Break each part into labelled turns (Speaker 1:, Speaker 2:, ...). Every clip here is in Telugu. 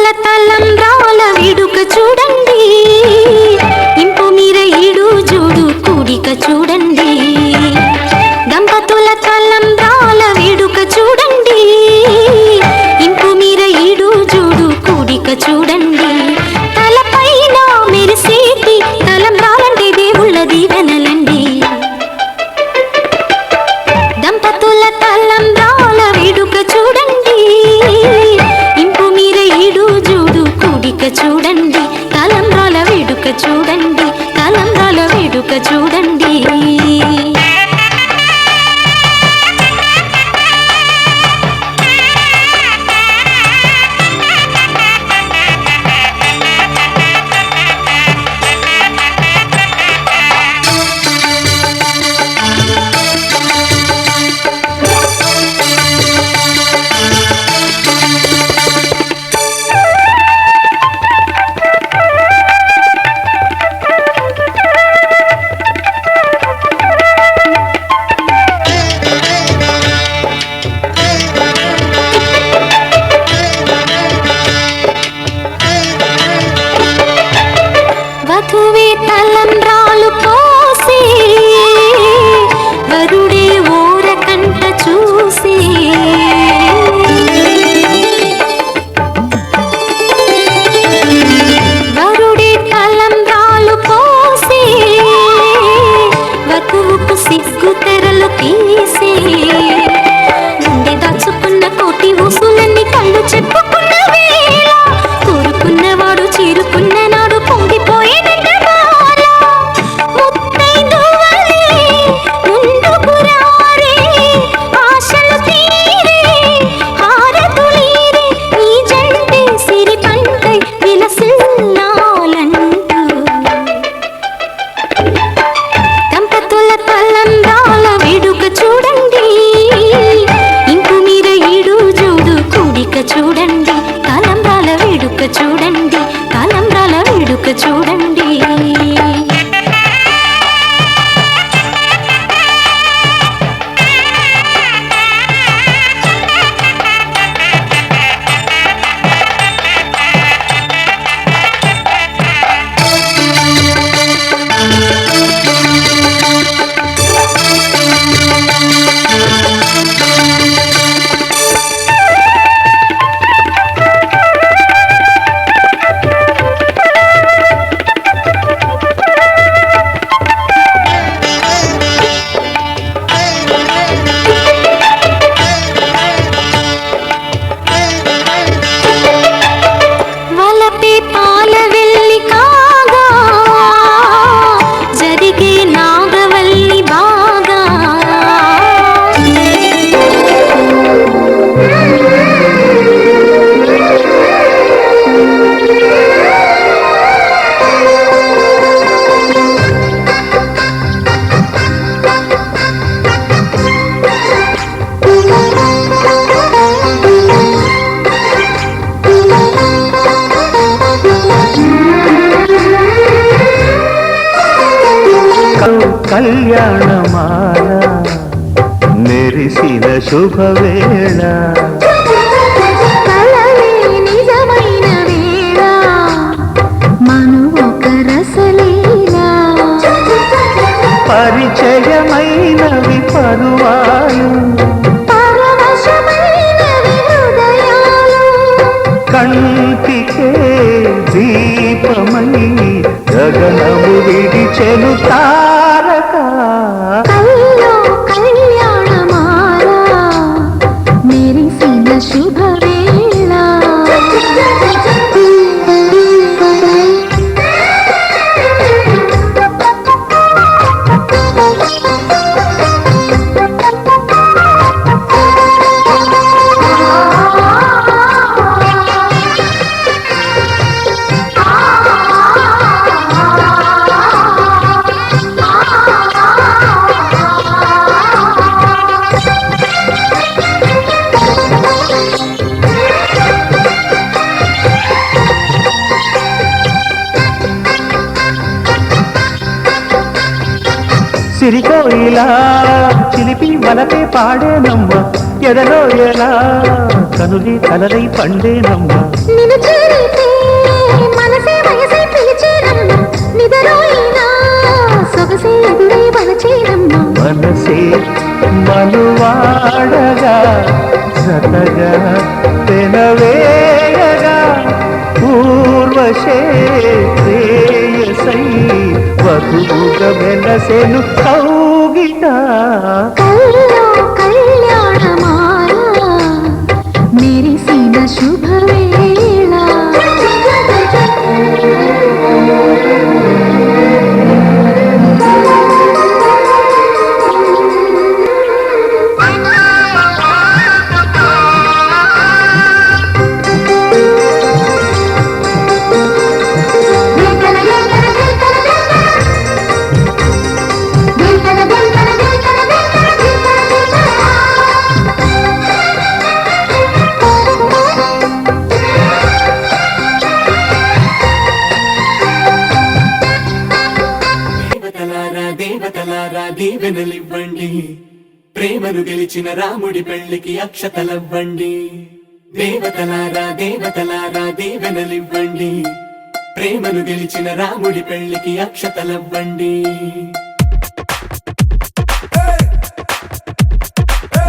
Speaker 1: దంపతుల తలంబ్రాల వేడుక చూడండి, ఇంపు మీర ఈడు జోడు కూడిక చూడండి. దంపతుల తలంబ్రాల వేడుక చూడండి, ఇంపు మీర ఈడు జోడు కూడిక చూడండి. తలపైన మెరిసేటి తలంబ్రాలంటే దేవుళ్ళ దీవెనలండి. దంపతుల తలంబ్రాల వేడుక చూడండి, ఇంపు మీర ఈడు జోడు కూడిక చూడండి. తలంబ్రాల వేడుక చూడండి, తలంబ్రాల వేడుక చూడండి. వధువే తలంబ్రాలు పోసి వరుడే ఓరకంట చూసి, వరుడే తలంబ్రాలు పోసి వధువుకు సిగ్గు తెరలు తీసి, గుండె దాచుకున్న కోటి ఊసులన్నీ కళ్ళు చెప్పుకున్న వేళ, కోరుకున్నవాడు చేరుకున్న నాడు పొంగిపోయే చూడండి. తలంబ్రాల వేడుక చూడండి, తలంబ్రాల వేడుక చూడండి.
Speaker 2: కళ్యాణమాల మెరిసిన శుభవేళ,
Speaker 1: నిజమైన వేళ మను ఒక రసలీలా,
Speaker 2: పరిచయమైనవి పరువాలు,
Speaker 1: పరవశమైనవి హృదయాలు,
Speaker 2: కంటికే దీపమై గగనము విడిచెను తారక.
Speaker 1: కల్లో కళ్యాణమాల మెరిసిన శుభవేళ.
Speaker 2: సిరికోయిలా చిలిపి వలపే పాడేనమ్మ, ఎదలో ఎలా కనులి కలలై పండేనమ్మ.
Speaker 1: నిన్ను
Speaker 2: మనసే మనువాడగా జతగా పెనవేయగా పూర్వశే శ్రేయసై వధువుగా వెలసెను కౌగిట
Speaker 1: కల్లో కళ్యాణమాల మెరిసిన శుభవేళ
Speaker 3: దేవతలారా దీవెనలివ్వండి, ప్రేమను గెలిచిన రాముడి పెళ్లికి అక్షతలవ్వండి. దేవతలారా దీవెనలివ్వండి, ప్రేమను గెలిచిన రాముడి పెళ్లికి అక్షతలవ్వండి.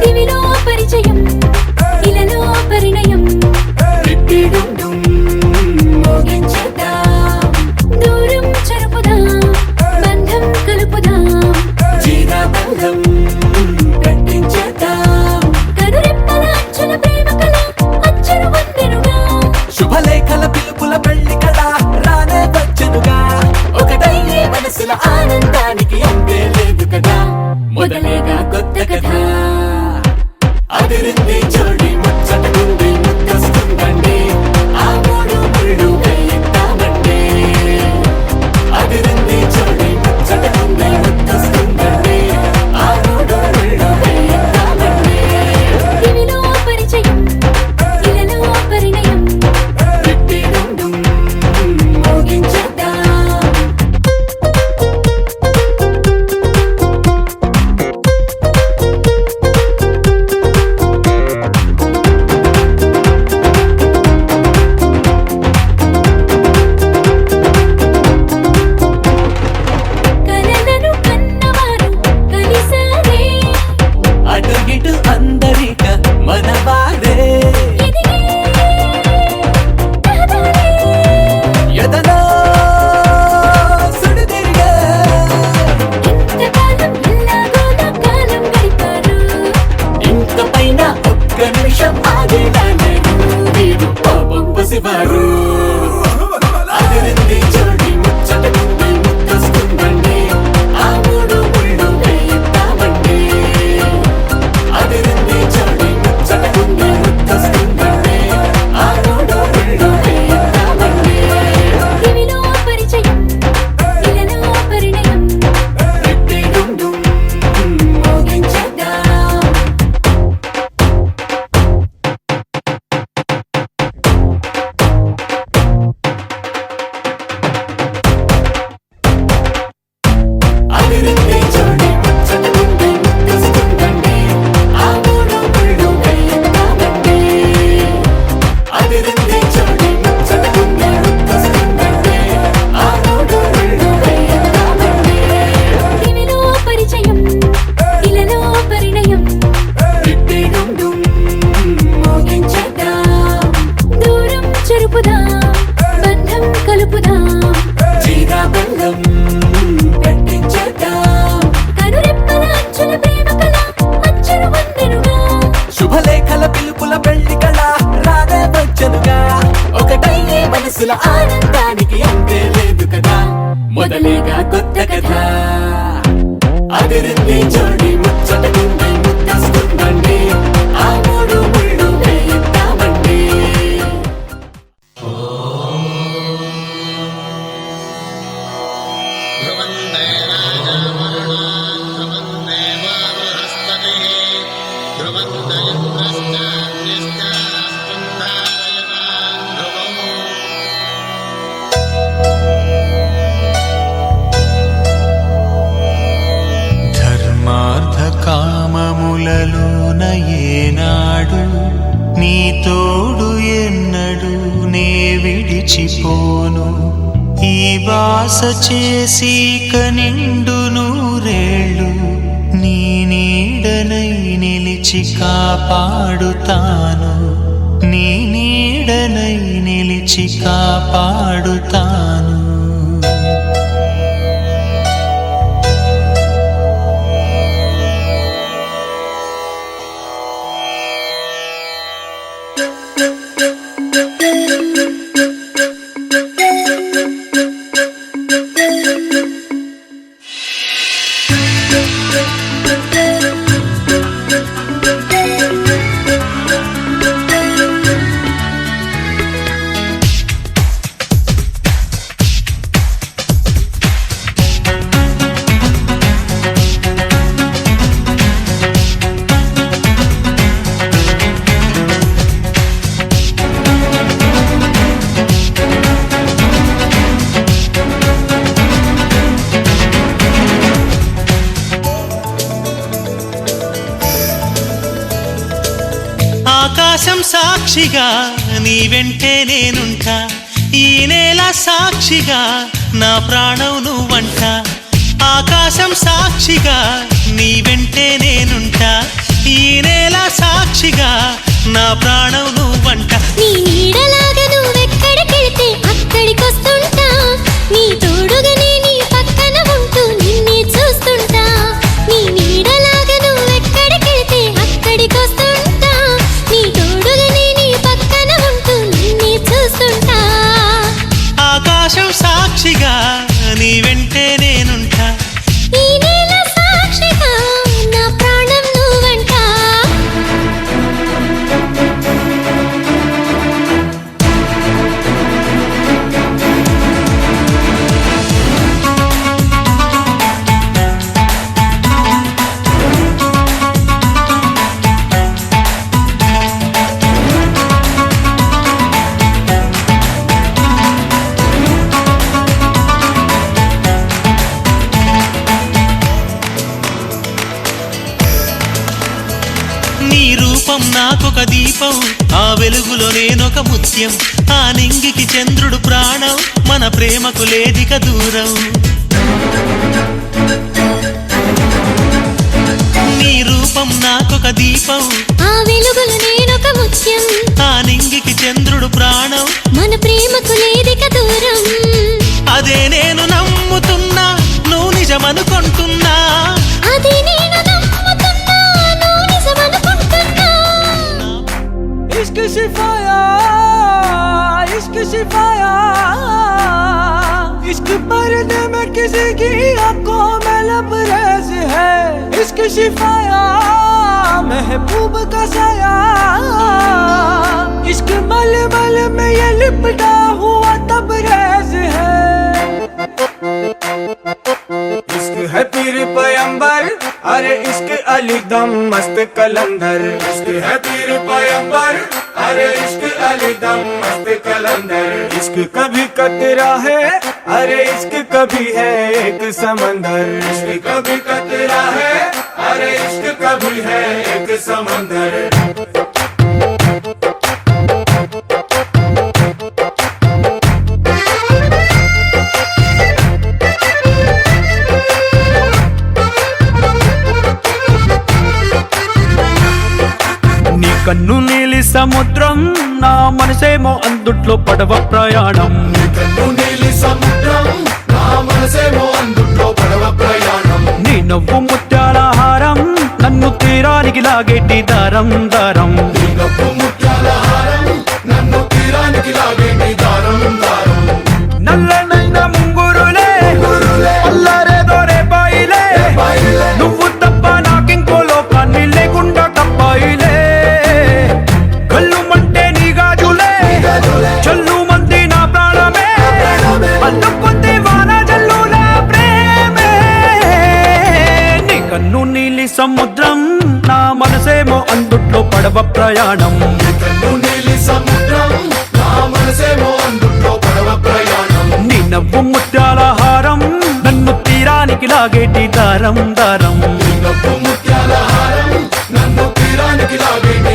Speaker 1: దివిలో పరిచయం ఇలలో పరిణయం
Speaker 3: రిట్టిడుండుం మోగించేద్దాం,
Speaker 1: దూరం చెరుపుదాం బంధం కలుపుదాం
Speaker 3: జీరాబంధం కట్టించేద్దాం.
Speaker 1: కనురెప్పల అచ్చుల ప్రేమ కళ అచ్చరు వందెనుగా
Speaker 3: శుభలేఖల పిలుపుల పెళ్లి కళ రానే వచ్చనుగా. ఒకటయ్యే మనసుల ఆనందానికి అంతే లేదు కదా, మొదలేగా కొత్త కథ. అదిరింది జోడి ముచ్చటకుంది ముద్దొస్తుందండి, ఆ మూడు ముళ్ళు వేయిద్దామండి. అదిరింది జోడి ముచ్చటకుంది ముద్దొస్తుందండి, ఆ మూడు ముళ్ళు వేయిద్దామండి.
Speaker 1: దివిలో పరిచయం ఇలలో పరిణయం
Speaker 3: రిట్టిడుండుం మోగించేద్దాం.
Speaker 1: కలలను కన్నవారు కలిసారే
Speaker 3: అటు ఇటు అందరిక మనవారే,
Speaker 1: ఎదిగే రహదారే
Speaker 3: ఎదలో సుడితిరిగే.
Speaker 1: ఇంతకాలం ఎల్లాగోలా కాలం గడిపారు
Speaker 3: ఇంక పైన ఒక్క నిమిషం ఆగేలా లేరు వీరు పాపం పసివారు. అదిరింది జోడి ముచ్చటకుంది ముద్దొస్తుందండి, ఆ మూడు ముళ్ళు వేయిద్దామండి. అదిరింది జోడి ముచ్చటకుంది ముద్దొస్తుందండి, ఆ మూడు ముళ్ళు వేయిద్దామండి.
Speaker 1: దివిలో పరిచయం ఇలలో పరిణయం
Speaker 3: రిట్టిడుండుం మోగించేద్దాం. అదిరింది జోడి ముచ్చటకుంది ముద్దొస్తుందండి, ఆ మూడు ముళ్ళు వేయిద్దామండి. అదిరింది జోడి ముచ్చటకుంది ముద్దొస్తుందండి, ఆ మూడు ముళ్ళు వేయిద్దామండి.
Speaker 1: దివిలో పరిచయం ఇలలో పరిణయం
Speaker 3: రిట్టిడుండుం మోగించేద్దాం.
Speaker 1: దూరం చెరుపుదాం బంధం కలుపుదాం
Speaker 3: జీరాబంధం కట్టించేద్దాం.
Speaker 1: కనురెప్పల అచ్చుల ప్రేమ కళ అచ్చరు వందెనుగా
Speaker 3: శుభలేఖల పిలుపుల పెళ్లి కళ రానే వచ్చనుగా. ఒకటయ్యే మనసుల ఆనందానికి అంతే లేదు కదా, మొదలేగా కొత్త కథ. అదిరింది జోడి ముచ్చటకుంది ముద్దొస్తుందండి, ఆ మూడు ముళ్ళు వేయిద్దామండి.
Speaker 4: ధర్మార్థ కామములలోన ఏనాడు నీ తోడు ఎన్నడు నే విడిచిపోను. ఈ బాస చేసి కనిండు నూరేళ్ళు నీ పిలిచి కాపాడుతాను, నీ నీడనై నిలిచి కాపాడుతాను. ఆకాశం సాక్షిగా నీ వెంటే నేనుంటా, ఈ నేల సాక్షిగా నా ప్రాణం నువ్వంట. ఆకాశం సాక్షిగా నీ వెంటే నేనుంటా, ఈ నేల సాక్షిగా నా ప్రాణం నువ్వంట.
Speaker 1: నీ నీడలాగా నువ్వెక్కడికెళ్తే అక్కడికొస్తుంటా, నీ తోడుగానే నీ పక్కన ఉంటూ నిన్నే చూస్తుంటా. నీ నీడలాగా నువ్వెక్కడికెళ్తే అక్కడికొస్తుంటా, నీ తోడుగానే నీ పక్కన ఉంటూ నిన్నే చూస్తుంటా.
Speaker 4: ఆకాశం సాక్షిగా నీ వెంటే నేనుంటా,
Speaker 1: ఈ నేల సాక్షిగా నా ప్రాణం నువ్వంట.
Speaker 4: నీ రూపం నాకొక దీపం, ఆ వెలుగులో నేనొక ముత్యం. ఆ నింగికి చంద్రుడు ప్రాణం, మన ప్రేమకు లేదిక దూరం. నీ రూపం నాకొక దీపం,
Speaker 1: ఆ వెలుగులో నేనొక ముత్యం.
Speaker 4: ఆ నింగికి చంద్రుడు ప్రాణం,
Speaker 1: మన ప్రేమకు లేదిక దూరం.
Speaker 4: అదే నేను నమ్ముతున్నా, నువ్వు నిజమనుకుంటున్నా.
Speaker 1: అది నేను నమ్ముతున్నా, నువ్వు నిజమనుకుంటున్నా.
Speaker 3: इश्क शिफाया, इश्क शिफाया, इश्क पर्दे में किसी की आंखों में लबरेज है. इश्क शिफाया, महबूब का साया, इश्क मलमल में ये लिपटा हुआ तबरेज है. इश्क है पीर पैगंबर, अरे इश्क अली दम मस्त कलंदर. इश्क है पीर पैगंबर, अरे इश्क अली दम मस्त कलंदर. इश्क कभी कतरा है, अरे इश्क कभी है एक समंदर. इश्क कभी कतरा है, अरे इश्क कभी है एक समंदर.
Speaker 5: నీ కన్ను నీలి సముద్రం, నా మనసేమో అందుట్లో పడవ ప్రయాణం. నీ నవ్వు ముత్యాల హారం, నన్ను తీరానికి లాగేటి దారం దారం. నల్లనైన ముంగురులే అల్లారేదో రేపాయిలే, నువ్వు తప్ప నాకింకో లోకాన్ని లేకుండా తప్పాయిలే. కళ్ళుమంటే నీ గాజులే, చల్లు మంది నా ప్రాణమే, అల్లుకుంది వాన జల్లుల ప్రేమే. నీ కన్ను నీలి సముద్రం, నా మనసేమో అందుట్లో పడవ ప్రయాణం. నీ నవ్వు ముత్యాల హారం, నన్ను తీరానికి లాగేటి దారం దారం.
Speaker 3: నన్ను తీరానికి లాగేటి